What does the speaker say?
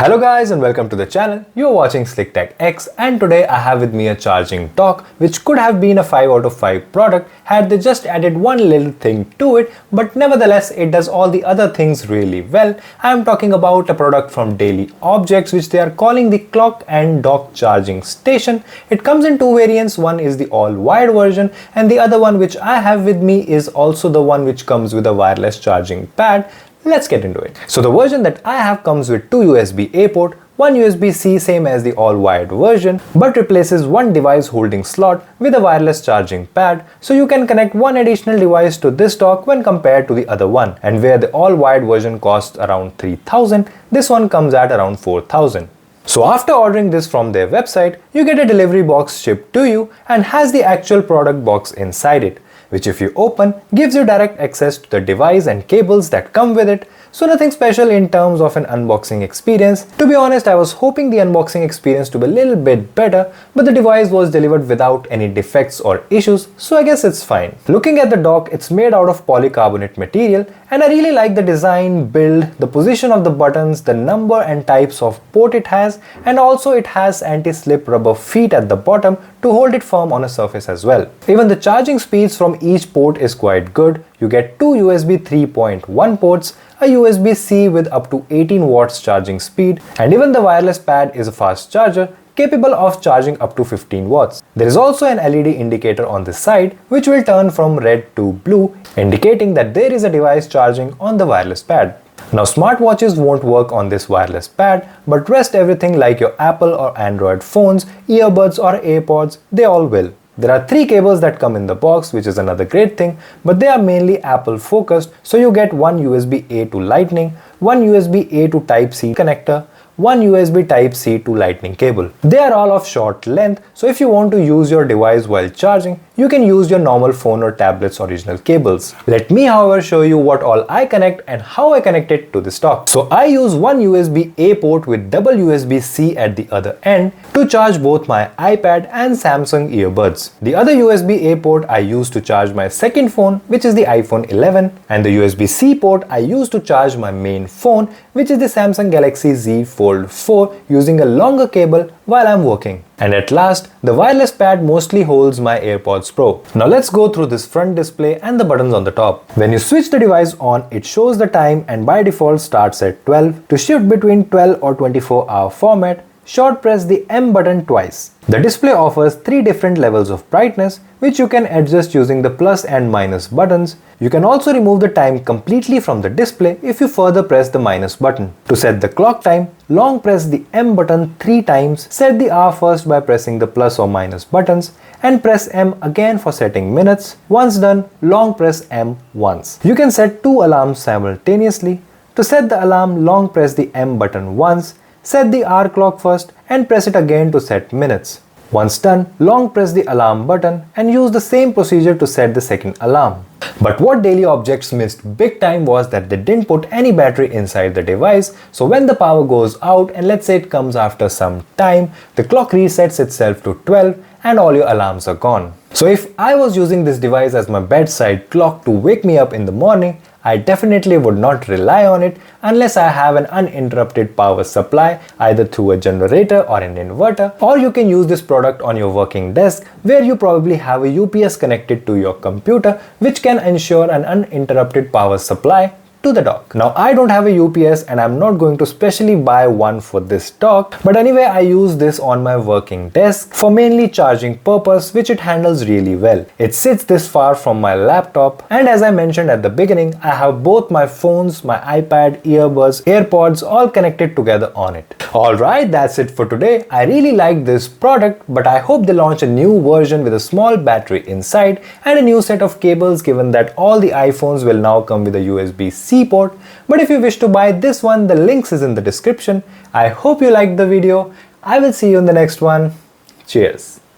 Hello guys and welcome to the channel. You're watching Slick Tech X and today I have with me a charging dock which could have been a 5 out of 5 product had they just added one little thing to it, but nevertheless it does all the other things really well. I am talking about a product from Daily Objects which they are calling the Clock and Dock Charging Station. It comes in two variants, one is the all-wired version and the other one which I have with me is also the one which comes with a wireless charging pad. Let's get into it. So the version that I have comes with two USB-A port, one USB-C same as the all-wired version, but replaces one device holding slot with a wireless charging pad, so you can connect one additional device to this dock when compared to the other one. And where the all-wired version costs around 3,000, this one comes at around 4,000. So after ordering this from their website, you get a delivery box shipped to you and has the actual product box inside it, which if you open gives you direct access to the device and cables that come with it. So nothing special in terms of an unboxing experience. To be honest, I was hoping the unboxing experience to be a little bit better, but the device was delivered without any defects or issues, so I guess it's fine. Looking at the dock, it's made out of polycarbonate material and I really like the design, build, the position of the buttons, the number and types of port it has, and also it has anti-slip rubber feet at the bottom to hold it firm on a surface as well. Even the charging speeds from each port is quite good. You get two USB 3.1 ports, a USB-C with up to 18 watts charging speed, and even the wireless pad is a fast charger capable of charging up to 15 watts. There is also an LED indicator on the side which will turn from red to blue, indicating that there is a device charging on the wireless pad. Now smartwatches won't work on this wireless pad, but rest everything like your Apple or Android phones, earbuds or AirPods, they all will. There are 3 cables that come in the box, which is another great thing, but they are mainly Apple focused, so you get one USB-A to Lightning, one USB-A to Type-C connector, one USB Type-C to Lightning cable. They are all of short length, so if you want to use your device while charging, you can use your normal phone or tablet's original cables. Let me however show you what all I connect and how I connect it to this dock. So I use one USB-A port with double USB-C at the other end to charge both my iPad and Samsung earbuds. The other USB-A port I use to charge my second phone, which is the iPhone 11, and the USB-C port I use to charge my main phone, which is the Samsung Galaxy Z Fold 4, using a longer cable while I'm working. And at last, the wireless pad mostly holds my AirPods Pro. Now let's go through this front display and the buttons on the top. When you switch the device on, it shows the time and by default starts at 12. To shift between 12 or 24-hour format, short press the M button twice. The display offers 3 different levels of brightness, which you can adjust using the plus and minus buttons. You can also remove the time completely from the display if you further press the minus button. To set the clock time, long press the M button 3 times, set the hour first by pressing the plus or minus buttons, and press M again for setting minutes. Once done, long press M once. You can set 2 alarms simultaneously. To set the alarm, long press the M button once, set the hour clock first and press it again to set minutes. Once done, long press the alarm button and use the same procedure to set the second alarm. But what Daily Objects missed big time was that they didn't put any battery inside the device, so when the power goes out and let's say it comes after some time, the clock resets itself to 12 and all your alarms are gone. So if I was using this device as my bedside clock to wake me up in the morning, I definitely would not rely on it unless I have an uninterrupted power supply either through a generator or an inverter, or you can use this product on your working desk where you probably have a UPS connected to your computer which can ensure an uninterrupted power supply to the dock. Now I don't have a UPS and I'm not going to specially buy one for this dock, but anyway I use this on my working desk for mainly charging purpose, which it handles really well. It sits this far from my laptop, and as I mentioned at the beginning, I have both my phones, my iPad, earbuds, AirPods all connected together on it. Alright, that's it for today. I really like this product, but I hope they launch a new version with a small battery inside and a new set of cables, given that all the iPhones will now come with a USB-C port. But if you wish to buy this one, the links is in the description. I hope you liked the video. I will see you in the next one. Cheers.